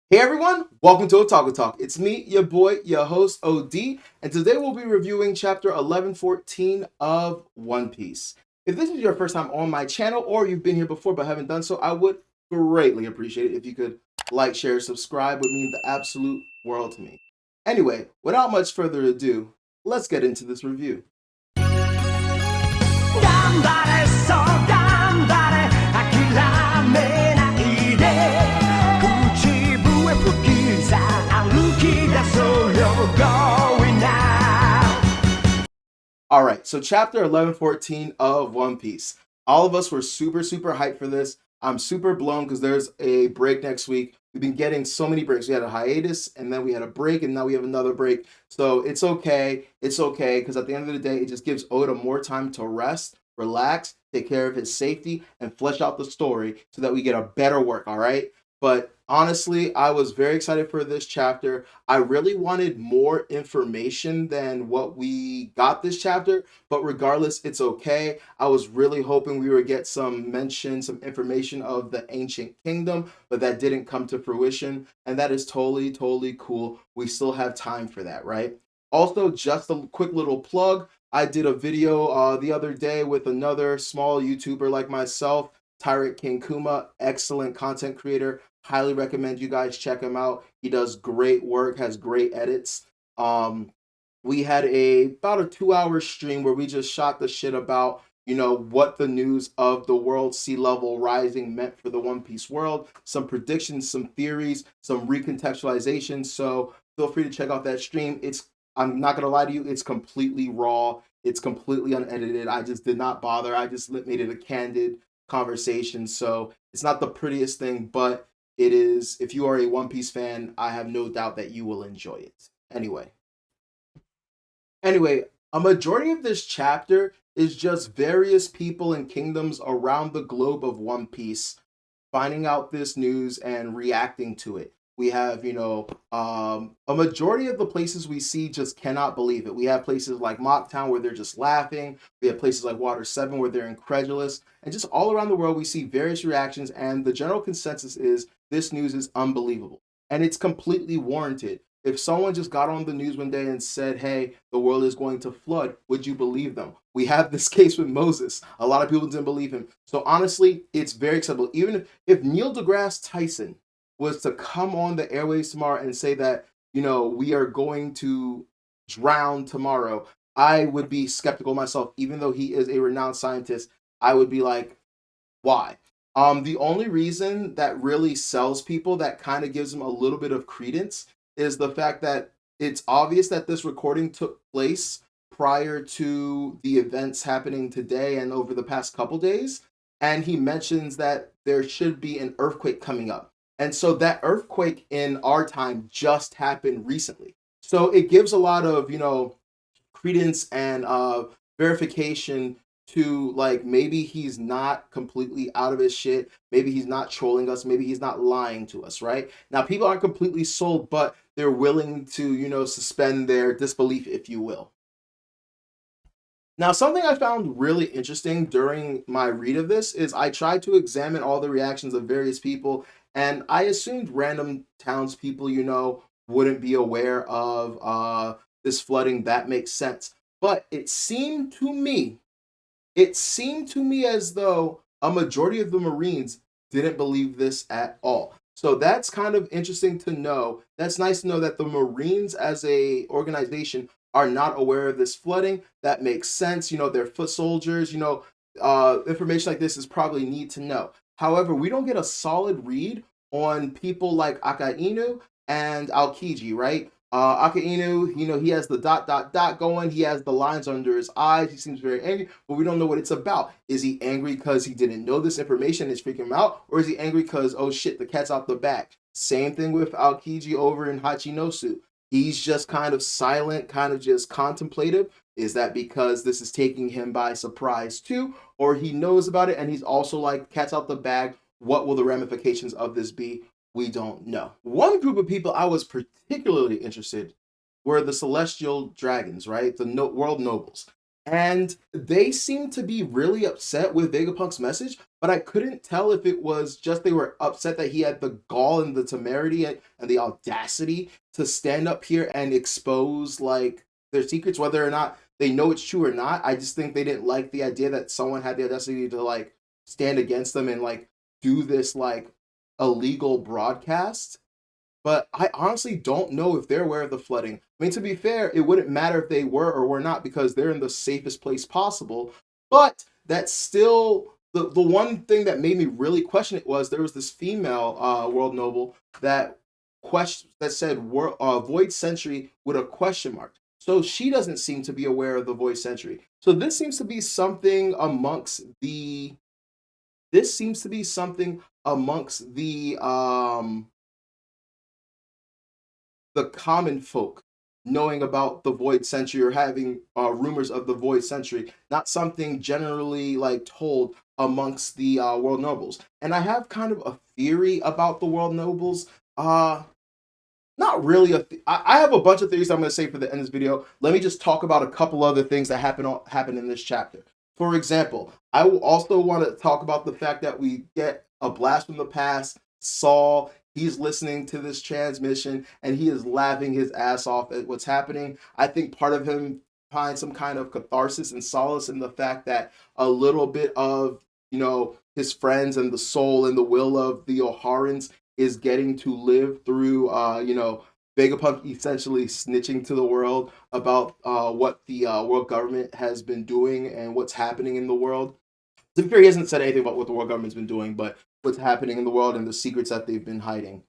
Hey everyone, welcome to Otaku Talk. It's me, your boy, your host, OD, and today we'll be reviewing chapter 1114 of One Piece. If this is your first time on my channel or you've been here before but haven't done so, I would greatly appreciate it if you could like, share, subscribe. Would mean the absolute world to me. Anyway, without much further ado, let's get into this review. 頑張れそう頑張れ諦めないで口笛吹きさ歩き出そうよ Going now. Alright, so chapter 1114 of One Piece. All of us were super hyped for this. I'm super blown because there's a break next week. We've been getting so many breaks. We had a hiatus and then we had a break and now we have another break. So it's okay. It's okay because at the end of the day, it just gives Oda more time to rest, relax, take care of his safety, and flesh out the story so that we get a better work, all right? But honestly, I was very excited for this chapter. I really wanted more information than what we got this chapter, but regardless, it's okay. I was really hoping we would get some mention, some information of the ancient kingdom, but that didn't come to fruition, and that is totally cool. We still have time for that, right? Also, just a quick little plug. I did a video the other day with another small YouTuber like myself, Tyrant King Kuma, excellent content creator. Highly recommend you guys check him out. He does great work, has great edits. We had about a 2 hour stream where we just shot the shit about what the news of the world sea level rising meant for the One Piece world, some predictions, some theories, some recontextualization. So feel free to check out that stream. I'm not gonna lie to you, it's completely raw, it's completely unedited. I just did not bother. I just made it a candid conversation. So it's not the prettiest thing, but it is. If you are a One Piece fan, I have no doubt that you will enjoy it. Anyway, a majority of this chapter is just various people and kingdoms around the globe of One Piece finding out this news and reacting to it. We have, a majority of the places we see just cannot believe it. We have places like Mocktown where they're just laughing. We have places like Water 7 where they're incredulous. And just all around the world, we see various reactions. And the general consensus is this news is unbelievable. And it's completely warranted. If someone just got on the news one day and said, hey, the world is going to flood, would you believe them? We have this case with Moses. A lot of people didn't believe him. So honestly, it's very acceptable. Even if Neil deGrasse Tyson was to come on the airways tomorrow and say that, we are going to drown tomorrow, I would be skeptical myself. Even though he is a renowned scientist, I would be like, why? The only reason that really sells people, that kind of gives them a little bit of credence, is the fact that it's obvious that this recording took place prior to the events happening today and over the past couple days. And he mentions that there should be an earthquake coming up. And so that earthquake in our time just happened recently. So it gives a lot of, credence and verification to, like, maybe he's not completely out of his shit, maybe he's not trolling us, maybe he's not lying to us, right? Now people aren't completely sold, but they're willing to, suspend their disbelief, if you will. Now, something I found really interesting during my read of this is I tried to examine all the reactions of various people, and I assumed random townspeople, wouldn't be aware of this flooding. That makes sense. But it seemed to me as though a majority of the Marines didn't believe this at all. So that's kind of interesting to know. That's nice to know that the Marines as a organization are not aware of this flooding. That makes sense. They're foot soldiers. Information like this is probably need to know. However, we don't get a solid read on people like Akainu and Aokiji, right? Akainu, he has the dot dot dot going. He has the lines under his eyes. He seems very angry, but we don't know what it's about. Is he angry because he didn't know this information is freaking him out, or is he angry because, oh shit, the cat's out the bag? Same thing with Aokiji over in Hachinosu. He's just kind of silent, kind of just contemplative. Is that because this is taking him by surprise too, or he knows about it and he's also like, cat's out the bag? What will the ramifications of this be? We don't know. One group of people I was particularly interested were the celestial dragons, right? The world nobles. And they seemed to be really upset with Vegapunk's message, but I couldn't tell if it was just they were upset that he had the gall and the temerity and the audacity to stand up here and expose like their secrets, whether or not they know it's true or not. I just think they didn't like the idea that someone had the audacity to like stand against them and like do this like illegal broadcast. But I honestly don't know if they're aware of the flooding. I mean, to be fair, it wouldn't matter if they were or were not because they're in the safest place possible. But that's still the one thing that made me really question it was there was this female world noble that that said void century with a question mark. So she doesn't seem to be aware of the void century. So this seems to be something amongst the this seems to be something amongst the common folk knowing about the void century or having rumors of the void century, not something generally like told amongst the world nobles. And I have kind of a theory about the world nobles. Not really I have a bunch of theories I'm going to say for the end of this video. Let me just talk about a couple other things that happen in this chapter. For example, I will also want to talk about the fact that we get a blast from the past. Saul, he's listening to this transmission and he is laughing his ass off at what's happening. I think part of him finds some kind of catharsis and solace in the fact that a little bit of, his friends and the soul and the will of the O'Harans is getting to live through, Vegapunk essentially snitching to the world about what the world government has been doing and what's happening in the world. To be fair, he hasn't said anything about what the world government's been doing, but what's happening in the world and the secrets that they've been hiding.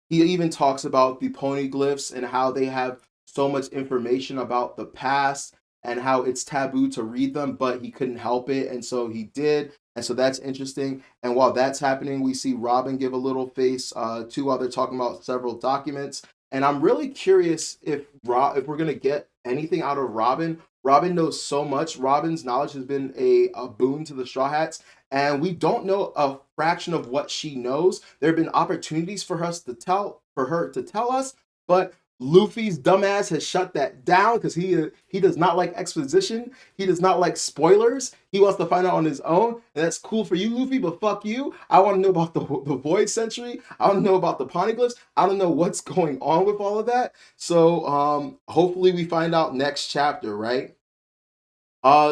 He even talks about the poneglyphs and how they have so much information about the past and how it's taboo to read them, but he couldn't help it, and so he did. And so that's interesting. And while that's happening, we see Robin give a little face to while they're talking about several documents. And I'm really curious if we're gonna get anything out of Robin. Robin knows so much. Robin's knowledge has been a boon to the Straw Hats, and we don't know a fraction of what she knows. There have been opportunities for her to tell us, but Luffy's dumbass has shut that down because he does not like exposition. He does not like spoilers. He wants to find out on his own, and that's cool for you, Luffy. But fuck you. I want to know about the Void Century. I want to know about the Poneglyphs. I don't know what's going on with all of that. So hopefully we find out next chapter, right?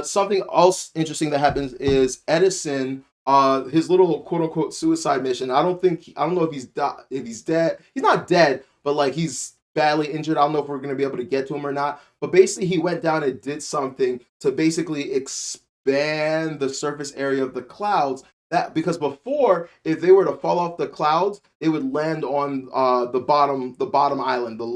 Something else interesting that happens is Edison, his little quote unquote suicide mission. I don't know if if he's dead. He's not dead, but like he's badly injured. I don't know if we're gonna be able to get to him or not. But basically, he went down and did something to basically expand the surface area of the clouds. That because before, if they were to fall off the clouds, it would land on the bottom island, the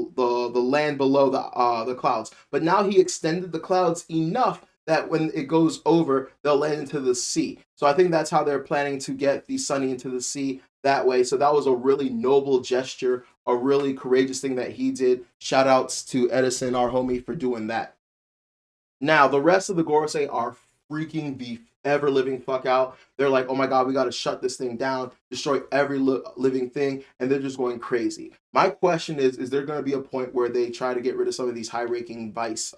land below the clouds. But now he extended the clouds enough that when it goes over, they'll land into the sea. So I think that's how they're planning to get the Sunny into the sea that way. So that was a really noble gesture, a really courageous thing that he did. Shout outs to Edison, our homie, for doing that. Now, the rest of the Gorosei are freaking the ever living fuck out. They're like, oh my God, we got to shut this thing down, destroy every living thing. And they're just going crazy. My question is there going to be a point where they try to get rid of some of these high ranking vice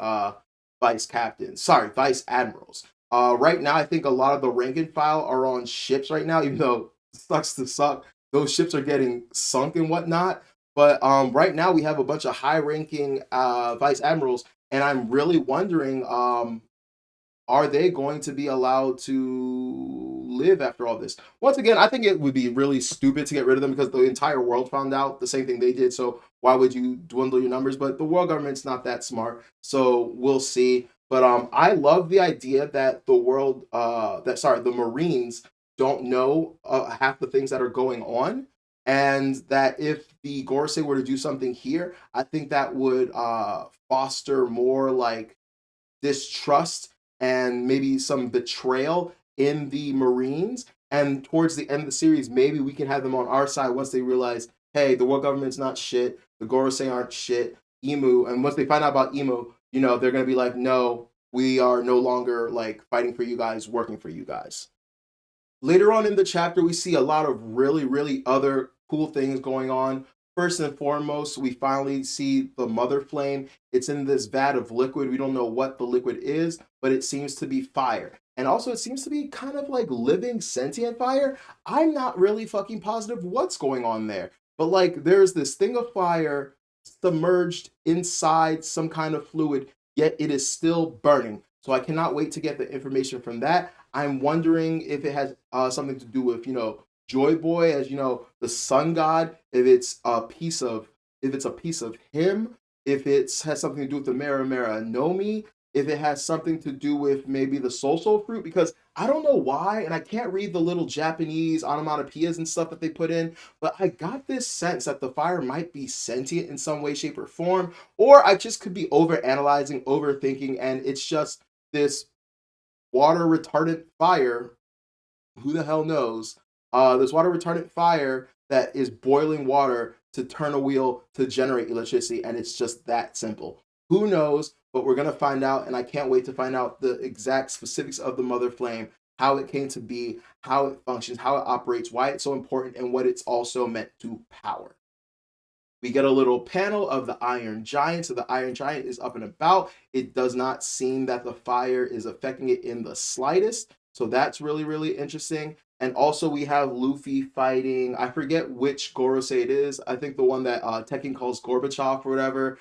admirals? Right now, I think a lot of the rank and file are on ships right now, even though it sucks to suck. Those ships are getting sunk and whatnot. But right now, we have a bunch of high ranking vice admirals. And I'm really wondering, are they going to be allowed to live after all this? Once again, I think it would be really stupid to get rid of them because the entire world found out the same thing they did. So why would you dwindle your numbers? But the world government's not that smart. So we'll see. But I love the idea that the Marines don't know half the things that are going on. And that if the Gorosei were to do something here, I think that would foster more like distrust and maybe some betrayal in the Marines. And towards the end of the series, maybe we can have them on our side once they realize, hey, the world government's not shit, the Gorosei aren't shit, Emu, and once they find out about Emu, they're gonna be like, no, we are no longer like fighting for you guys, working for you guys. Later on in the chapter, we see a lot of really, really other cool things going on. first and foremost, we finally see the mother flame. It's in this vat of liquid. We don't know what the liquid is, but it seems to be fire. And also, it seems to be kind of like living sentient fire. I'm not really fucking positive what's going on there. But like, there's this thing of fire submerged inside some kind of fluid, yet it is still burning. So I cannot wait to get the information from that. I'm wondering if it has something to do with, Joy Boy, as the sun god, if it's a piece of him, if it's has something to do with the Mera Mera Nomi, if it has something to do with maybe the Soul fruit, because I don't know why, and I can't read the little Japanese onomatopoeias and stuff that they put in, but I got this sense that the fire might be sentient in some way, shape, or form, or I just could be over analyzing, overthinking, and it's just this water retardant fire. Who the hell knows? This water retardant fire that is boiling water to turn a wheel to generate electricity, and it's just that simple. Who knows? But we're gonna find out, and I can't wait to find out the exact specifics of the mother flame, how it came to be, how it functions, how it operates, why it's so important, and what it's also meant to power. We get a little panel of the Iron Giant. So the Iron Giant is up and about. It does not seem that the fire is affecting it in the slightest. So that's really, really interesting. And also we have Luffy fighting, I forget which Gorosei it is. I think the one that Tekken calls Gorbachev or whatever.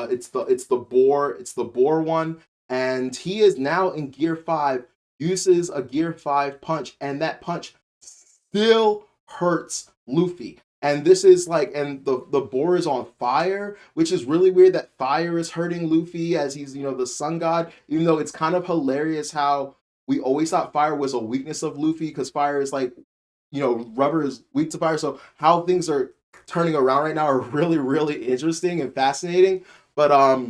It's the boar one. And he is now in Gear 5, uses a Gear 5 punch, and that punch still hurts Luffy. And this is like, and the boar is on fire, which is really weird that fire is hurting Luffy as he's, the sun god, even though it's kind of hilarious how we always thought fire was a weakness of Luffy, because fire is like, rubber is weak to fire. So how things are turning around right now are really, really interesting and fascinating. But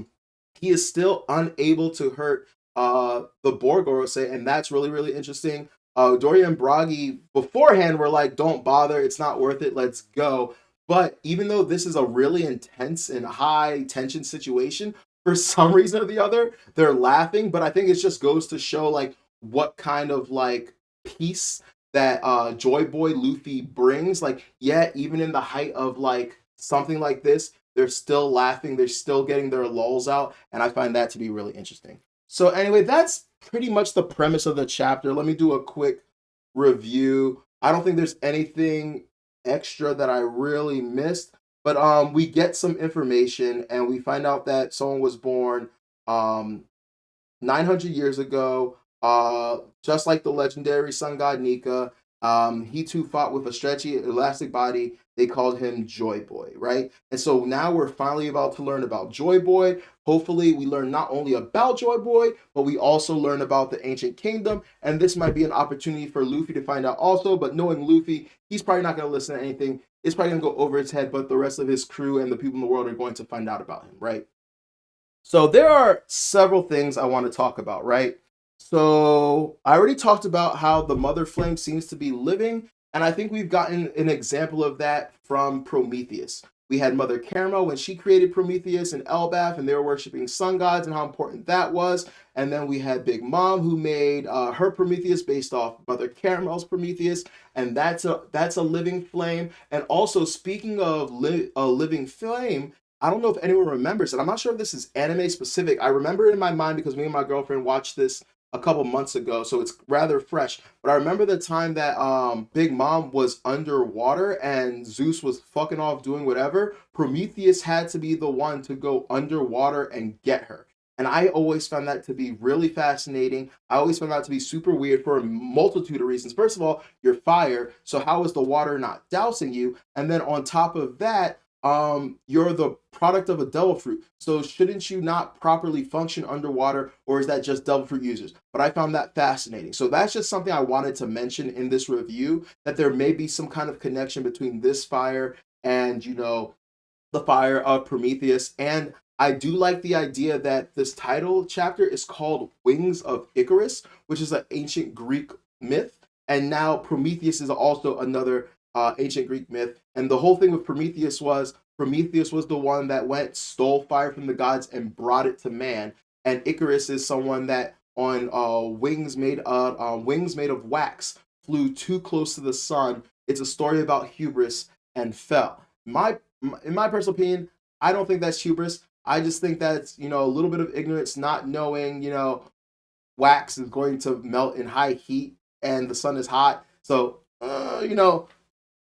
he is still unable to hurt the boar Gorosei, and that's really, really interesting. Dory and Bragi beforehand were like, don't bother, it's not worth it, let's go. But even though this is a really intense and high tension situation, for some reason or the other, they're laughing. But I think it just goes to show like what kind of like peace that Joy Boy Luffy brings. Like, yeah, even in the height of like something like this, they're still laughing, they're still getting their lulls out, and I find that to be really interesting. So anyway, that's pretty much the premise of the chapter. Let me do a quick review. I don't think there's anything extra that I really missed, but we get some information and we find out that someone was born 900 years ago, just like the legendary sun god Nika. He too fought with a stretchy, elastic body. They called him Joy Boy, right? And so now we're finally about to learn about Joy Boy. Hopefully, we learn not only about Joy Boy, but we also learn about the ancient kingdom. And this might be an opportunity for Luffy to find out also. But knowing Luffy, he's probably not going to listen to anything. It's probably going to go over his head, but the rest of his crew and the people in the world are going to find out about him, right? So there are several things I want to talk about, right? So I already talked about how the mother flame seems to be living, and I think we've gotten an example of that from Prometheus. We had Mother Caramel when she created Prometheus and Elbaf, and they were worshiping sun gods and how important that was. And then we had Big Mom who made her Prometheus based off Mother Caramel's Prometheus, and that's a living flame. And also, speaking of a living flame, I don't know if anyone remembers it. I'm not sure if this is anime specific. I remember it in my mind because me and my girlfriend watched this a couple months ago, so it's rather fresh. But I remember the time that Big Mom was underwater and Zeus was fucking off doing whatever. Prometheus had to be the one to go underwater and get her. And I always found that to be really fascinating. I always found that to be super weird for a multitude of reasons. First of all, you're fire, so how is the water not dousing you? And then on top of that, you're the product of a devil fruit, so shouldn't you not properly function underwater, or is that just devil fruit users? But I found that fascinating, so that's just something I wanted to mention in this review, that there may be some kind of connection between this fire and the fire of Prometheus. And I do like the idea that this title chapter is called Wings of Icarus, which is an ancient Greek myth, and now Prometheus is also another ancient Greek myth. And the whole thing with Prometheus was the one that went, stole fire from the gods, and brought it to man. And Icarus is someone that on wings made of wax flew too close to the sun. It's a story about hubris and fell. My in my personal opinion, I don't think that's hubris. I just think that's, a little bit of ignorance, not knowing, wax is going to melt in high heat and the sun is hot. So,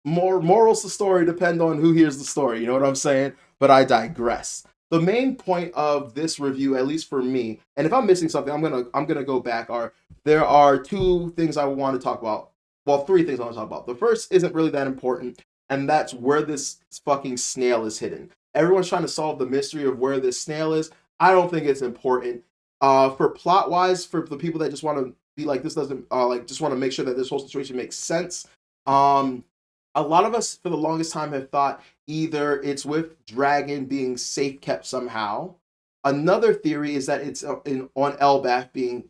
more morals to the story depend on who hears the story. You know what I'm saying? But I digress. The main point of this review, at least for me, and if I'm missing something, I'm gonna go back. Are there are two things I want to talk about? Well, three things I want to talk about. The first isn't really that important, and that's where this fucking snail is hidden. Everyone's trying to solve the mystery of where this snail is. I don't think it's important. For plot wise, for the people that just want to be like this doesn't like just want to make sure that this whole situation makes sense. Um, a lot of us for the longest time have thought either it's with Dragon being safe kept somehow. Another theory is that it's on Elbaf being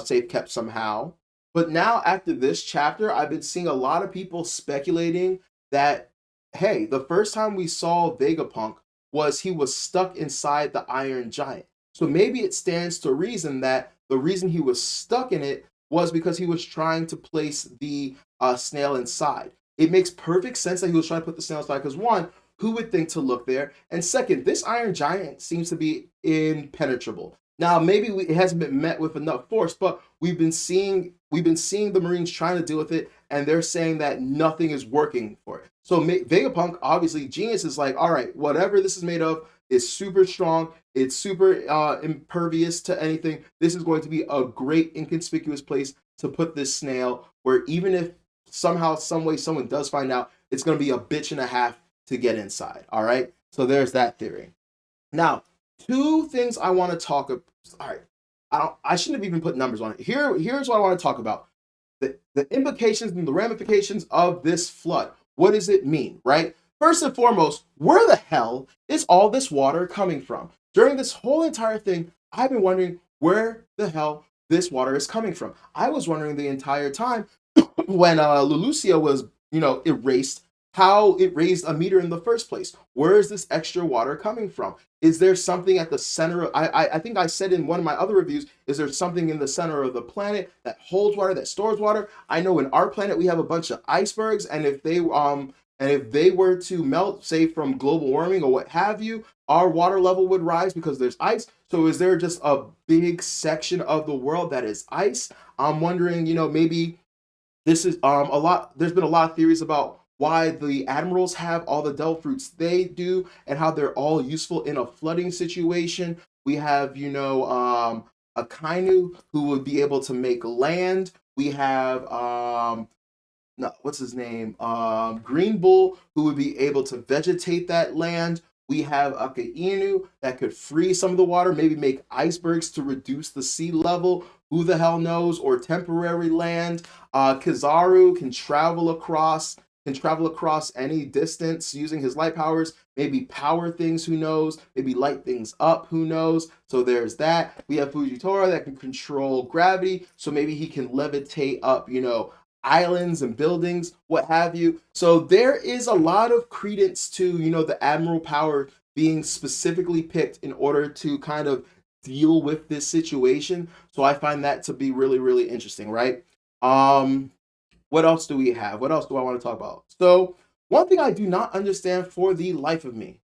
safe kept somehow. But now after this chapter, I've been seeing a lot of people speculating that hey, the first time we saw Vegapunk was he was stuck inside the Iron Giant. So maybe it stands to reason that the reason he was stuck in it was because he was trying to place the snail inside. It makes perfect sense that he was trying to put the snail inside because one, who would think to look there? And second, this Iron Giant seems to be impenetrable. Now, maybe it hasn't been met with enough force, but we've been seeing the Marines trying to deal with it, and they're saying that nothing is working for it. So Vegapunk, obviously, Genius is like, all right, whatever this is made of is super strong. It's super impervious to anything. This is going to be a great inconspicuous place to put this snail, where even if somehow, some way, someone does find out, it's going to be a bitch and a half to get inside. All right. So there's that theory. Now, two things I want to talk about. All right. I shouldn't have even put numbers on it. Here's what I want to talk about. The implications and the ramifications of this flood. What does it mean, right? First and foremost, where the hell is all this water coming from? During this whole entire thing, I've been wondering where the hell this water is coming from. I was wondering the entire time when Lulusia was, erased, how it raised a meter in the first place. Where is this extra water coming from? Is there something at the center of, I think I said in one of my other reviews, is there something in the center of the planet that holds water, that stores water? I know in our planet we have a bunch of icebergs, and if they were to melt, say from global warming or what have you, our water level would rise because there's ice. So is there just a big section of the world that is ice? I'm wondering, maybe this is a lot. There's been a lot of theories about why the admirals have all the devil fruits they do and how they're all useful in a flooding situation. We have, a Kainu who would be able to make land. We have no, what's his name? Green Bull, who would be able to vegetate that land. We have Akainu that could freeze some of the water, maybe make icebergs to reduce the sea level. Who the hell knows? Or temporary land. Kizaru can travel across any distance using his light powers. Maybe power things, who knows? Maybe light things up, who knows? So there's that. We have Fujitora that can control gravity, so maybe he can levitate up, islands and buildings, what have you. So there is a lot of credence to, the admiral power being specifically picked in order to kind of deal with this situation. So I find that to be really, really interesting, right? Um, what else do we have? What else do I want to talk about? So one thing I do not understand for the life of me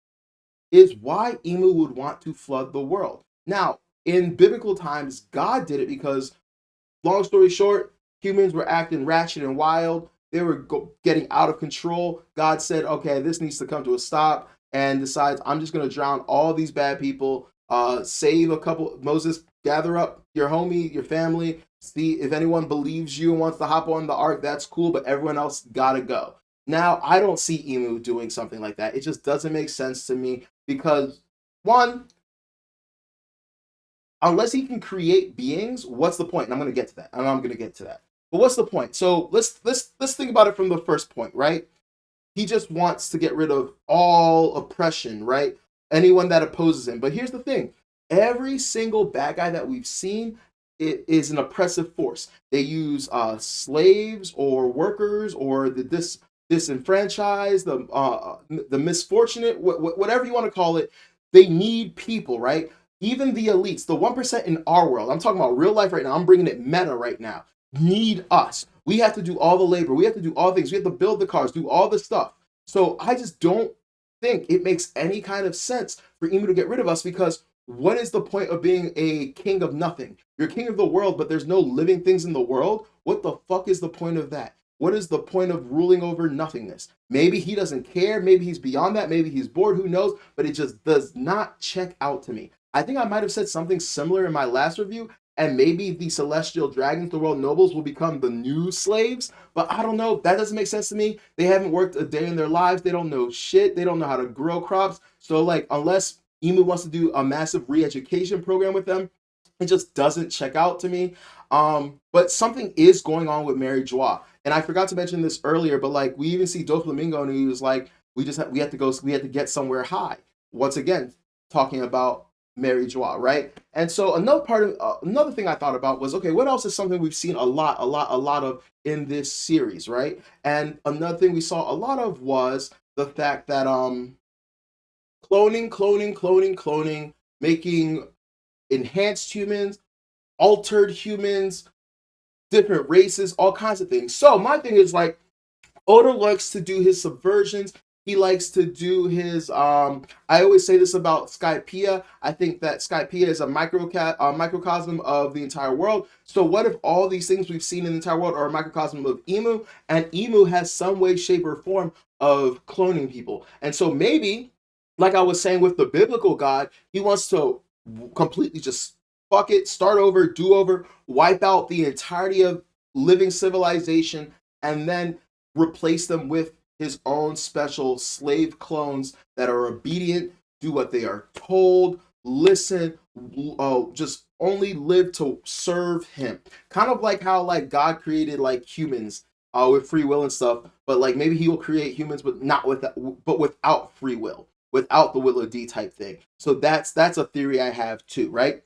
is why Emu would want to flood the world. Now, in biblical times, God did it because, long story short, humans were acting ratchet and wild. They were getting out of control. God said, okay, this needs to come to a stop, and decides, I'm just going to drown all these bad people, save a couple. Moses, gather up your homie, your family. See if anyone believes you and wants to hop on the ark, that's cool, but everyone else got to go. Now, I don't see Emu doing something like that. It just doesn't make sense to me because, one, unless he can create beings, what's the point? And I'm going to get to that. And I'm going to get to that. But what's the point? So let's think about it from the first point, right? He just wants to get rid of all oppression, right? Anyone that opposes him. But here's the thing: every single bad guy that we've seen, it is an oppressive force. They use slaves or workers or the disenfranchised, the misfortunate, whatever you want to call it. They need people, right? Even the elites, the 1% in our world, I'm talking about real life right now, I'm bringing it meta right now, need us. We have to do all the labor. We have to do all things. We have to build the cars, do all the stuff. So I just don't. think it makes any kind of sense for Emu to get rid of us, because what is the point of being a king of nothing? You're king of the world, but there's no living things in the world. What the fuck is the point of that? What is the point of ruling over nothingness? Maybe he doesn't care. Maybe he's beyond that. Maybe he's bored. Who knows? But it just does not check out to me. I think I might have said something similar in my last review, and maybe the celestial dragons, the world nobles, will become the new slaves. But I don't know. That doesn't make sense to me. They haven't worked a day in their lives. They don't know shit. They don't know how to grow crops. So, like, unless Emu wants to do a massive re-education program with them, it just doesn't check out to me. But something is going on with Mary Joie. And I forgot to mention this earlier, but like we even see Doflamingo, and he was like, we had to go, we had to get somewhere high. Once again, talking about Mary Joie, right? And so another thing I thought about was, okay, what else is something we've seen a lot of in this series, right? And another thing we saw a lot of was the fact that cloning, making enhanced humans, altered humans, different races, all kinds of things. So my thing is like, Oda likes to do his subversions. He likes to do his I always say this about Skypiea. I think that Skypiea is a microcosm of the entire world. So what if all these things we've seen in the entire world are a microcosm of Emu, and Emu has some way, shape, or form of cloning people? And so maybe, like I was saying with the biblical God, he wants to completely just fuck it, start over, do over, wipe out the entirety of living civilization, and then replace them with his own special slave clones that are obedient, do what they are told, listen, just only live to serve him. Kind of like how like God created like humans with free will and stuff, but like maybe he will create humans, but not with that, but without free will, without the will of D type thing. So that's a theory I have too, right?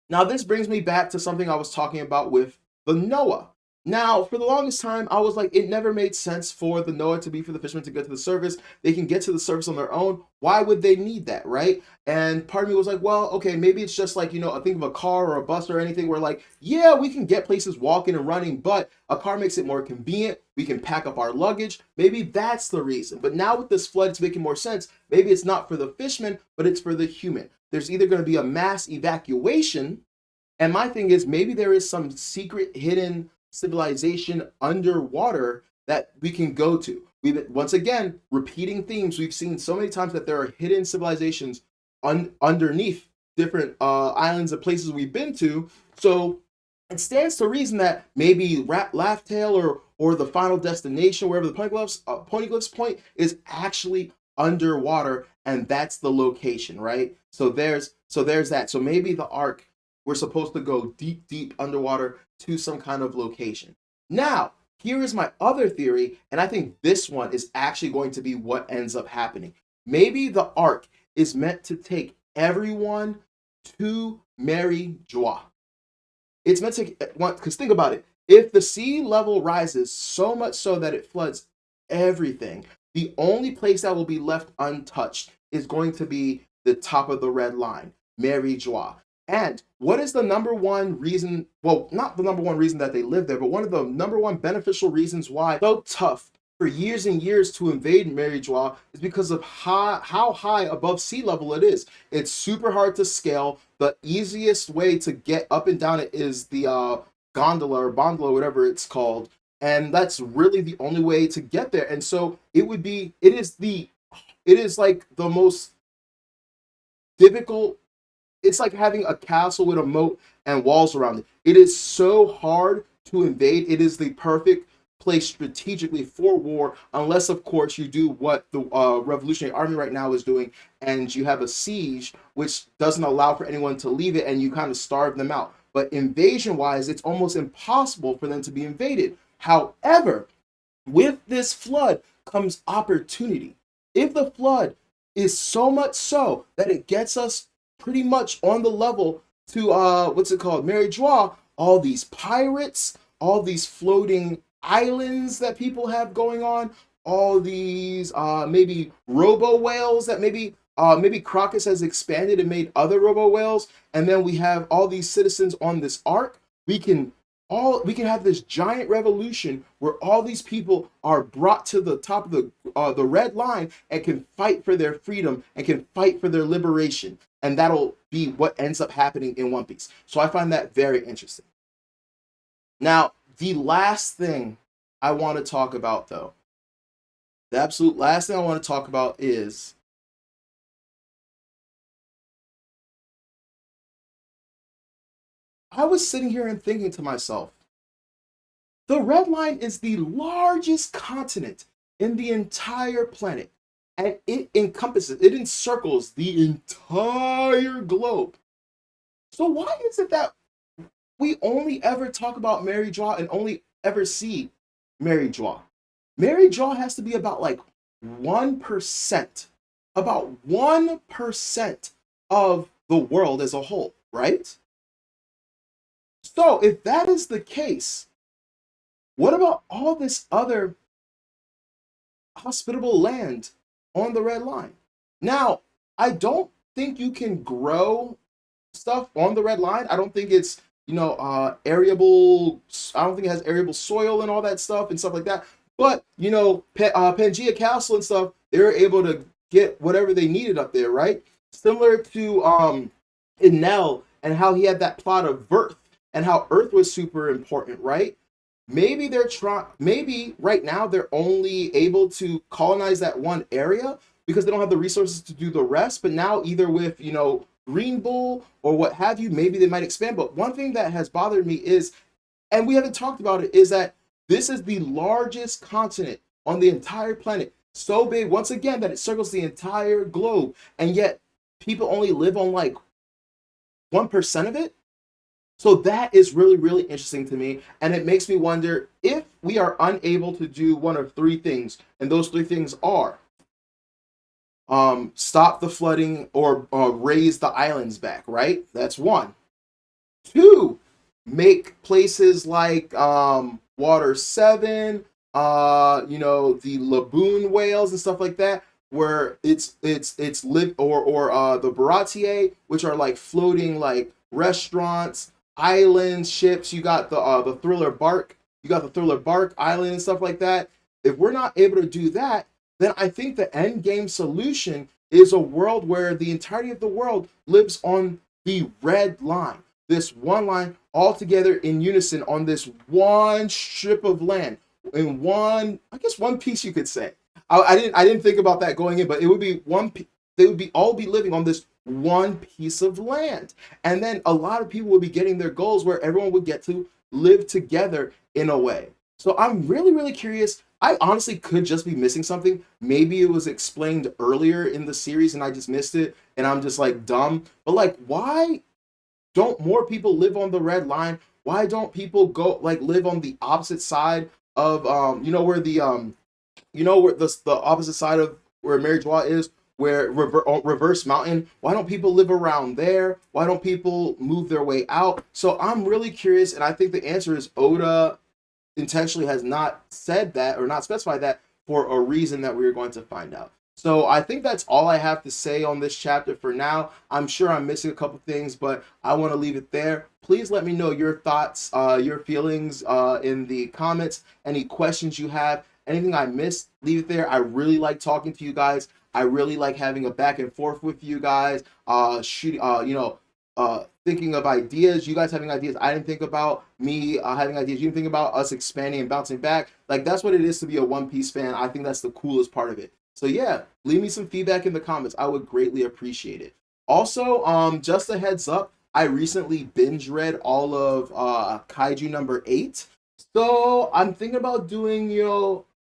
Now, this brings me back to something I was talking about with the Noah. Now, for the longest time, I was like, it never made sense for the Noah to be for the fishermen to get to the surface. They can get to the surface on their own. Why would they need that, right? And part of me was like, well, okay, maybe it's just like, I think of a car or a bus or anything where like, yeah, we can get places walking and running, but a car makes it more convenient. We can pack up our luggage. Maybe that's the reason. But now with this flood, it's making more sense. Maybe it's not for the fishermen, but it's for the human. There's either going to be a mass evacuation, and my thing is maybe there is some secret hidden civilization underwater that we can go to. We've, once again, repeating themes we've seen so many times, that there are hidden civilizations underneath different islands and places we've been to. So it stands to reason that maybe Laugh-Tale or the final destination, wherever the Poneglyphs point, is actually underwater, and that's the location, right? So there's that. So maybe the arc, we're supposed to go deep underwater to some kind of location. Now, here is my other theory, and I think this one is actually going to be what ends up happening. Maybe the arc is meant to take everyone to Mary Joie. It's meant to, because think about it. If the sea level rises so much so that it floods everything, the only place that will be left untouched is going to be the top of the red line, Mary Joie. And what is the number one reason? Well, not the number one reason that they live there, but one of the number one beneficial reasons why it's so tough for years and years to invade Mary Joie is because of how high above sea level it is. It's super hard to scale. The easiest way to get up and down it is the gondola or bondola, whatever it's called. And that's really the only way to get there. And so it is like the most difficult. It's like having a castle with a moat and walls around it. It is so hard to invade. It is the perfect place strategically for war, unless, of course, you do what the Revolutionary Army right now is doing, and you have a siege, which doesn't allow for anyone to leave it, and you kind of starve them out. But invasion-wise, it's almost impossible for them to be invaded. However, with this flood comes opportunity. If the flood is so much so that it gets us pretty much on the level to what's it called, Mary Joie, all these pirates, all these floating islands that people have going on, all these maybe robo whales that maybe Crocus has expanded and made other robo whales, and then we have all these citizens on this ark. We can all we can have this giant revolution where all these people are brought to the top of the red line and can fight for their freedom and can fight for their liberation, and that'll be what ends up happening in One Piece. So I find that very interesting. Now, the last thing I want to talk about, though, the absolute last thing I want to talk about is I was sitting here and thinking to myself, the red line is the largest continent in the entire planet, and it encircles the entire globe. So why is it that we only ever talk about Mary Jaw and only ever see Mary Jaw? Mary Jaw has to be about like 1%, about 1% of the world as a whole, right? So if that is the case, what about all this other hospitable land on the red line? Now, I don't think you can grow stuff on the red line. I don't think it's, arable. I don't think it has arable soil and all that stuff and stuff like that. But Pangea Castle and stuff, they were able to get whatever they needed up there, right? Similar to Enel and how he had that plot of Earth and how Earth was super important, right? Maybe they're trying. Maybe right now they're only able to colonize that one area because they don't have the resources to do the rest. But now, either with Green Bull or what have you, maybe they might expand. But one thing that has bothered me is, and we haven't talked about it, is that this is the largest continent on the entire planet. So big, once again, that it circles the entire globe, and yet people only live on like 1% of it. So that is really, really interesting to me. And it makes me wonder if we are unable to do one of three things. And those three things are stop the flooding or raise the islands back, right? That's one. Two, make places like Water 7, the Laboon whales and stuff like that, where it's live or the Baratier, which are like floating like restaurants, islands, ships. You got the Thriller Bark. You got the Thriller Bark Island and stuff like that. If we're not able to do that, then I think the end game solution is a world where the entirety of the world lives on the red line. This one line all together in unison on this one strip of land in one, I guess, one piece, you could say. I didn't think about that going in, but it would be one. They would be all be living on this one piece of land, and then a lot of people would be getting their goals where everyone would get to live together in a way. So I'm really, really curious. I honestly could just be missing something. Maybe it was explained earlier in the series and I just missed it, and I'm just like dumb. But like, why don't more people live on the red line? Why don't people go like live on the opposite side of where where the opposite side of where Mary Joie is, where Reverse Mountain? Why don't people live around there? Why don't people move their way out? So I'm really curious, and I think the answer is Oda intentionally has not said that or not specified that for a reason that we're going to find out. So I think that's all I have to say on this chapter for now. I'm sure I'm missing a couple things, but I want to leave it there. Please let me know your thoughts, your feelings in the comments, any questions you have, anything I missed, leave it there. I really like talking to you guys. I really like having a back and forth with you guys. Thinking of ideas, you guys having ideas I didn't think about, me having ideas you didn't think about, us expanding and bouncing back. Like, that's what it is to be a One Piece fan. I think that's the coolest part of it. So yeah, leave me some feedback in the comments. I would greatly appreciate it. Also, just a heads up, I recently binge read all of Kaiju number 8. So I'm thinking about doing,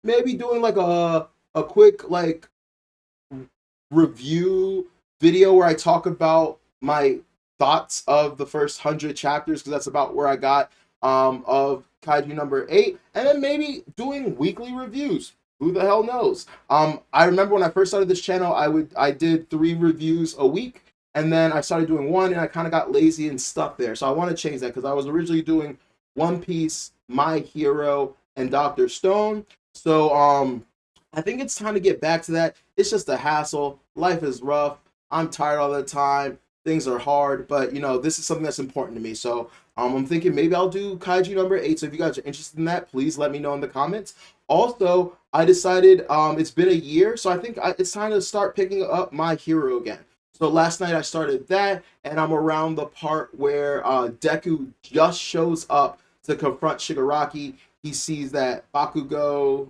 maybe doing like a quick like review video where I talk about my thoughts of the first 100 chapters, because that's about where I got of Kaiju number 8, and then maybe doing weekly reviews. Who the hell knows? I remember when I first started this channel, I did 3 reviews a week, and then I started doing 1, and I kind of got lazy and stuck there. So I want to change that, because I was originally doing One Piece, My Hero, and Dr. Stone. So I think it's time to get back to that. It's just a hassle. Life is rough. I'm tired all the time. things are hard, but this is something that's important to me. So I'm thinking maybe I'll do Kaiju number 8. So if you guys are interested in that, please let me know in the comments. Also, I decided it's been a year, so I think it's time to start picking up My Hero again. So last night I started that, and I'm around the part where Deku just shows up to confront Shigaraki. He sees that Bakugo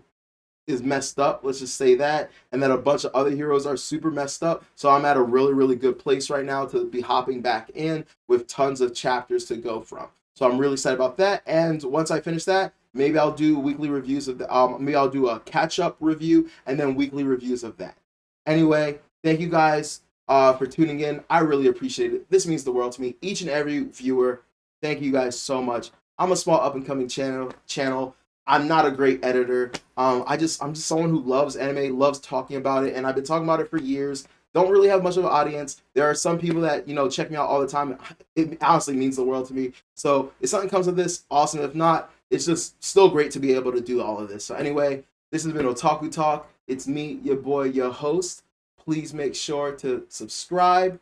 is messed up, let's just say that, and then a bunch of other heroes are super messed up. So I'm at a really, really good place right now to be hopping back in with tons of chapters to go from. So I'm really excited about that. And once I finish that, maybe I'll do weekly reviews of the maybe I'll do a catch-up review and then weekly reviews of that. Anyway, thank you guys for tuning in. I really appreciate it. This means the world to me. Each and every viewer, thank you guys so much. I'm a small up and coming channel. I'm not a great editor. I'm just someone who loves anime, loves talking about it, and I've been talking about it for years. Don't really have much of an audience. There are some people that check me out all the time. It honestly means the world to me. So if something comes of this, awesome. If not, it's just still great to be able to do all of this. So anyway, this has been Otaku Talk. It's me, your boy, your host. Please make sure to subscribe,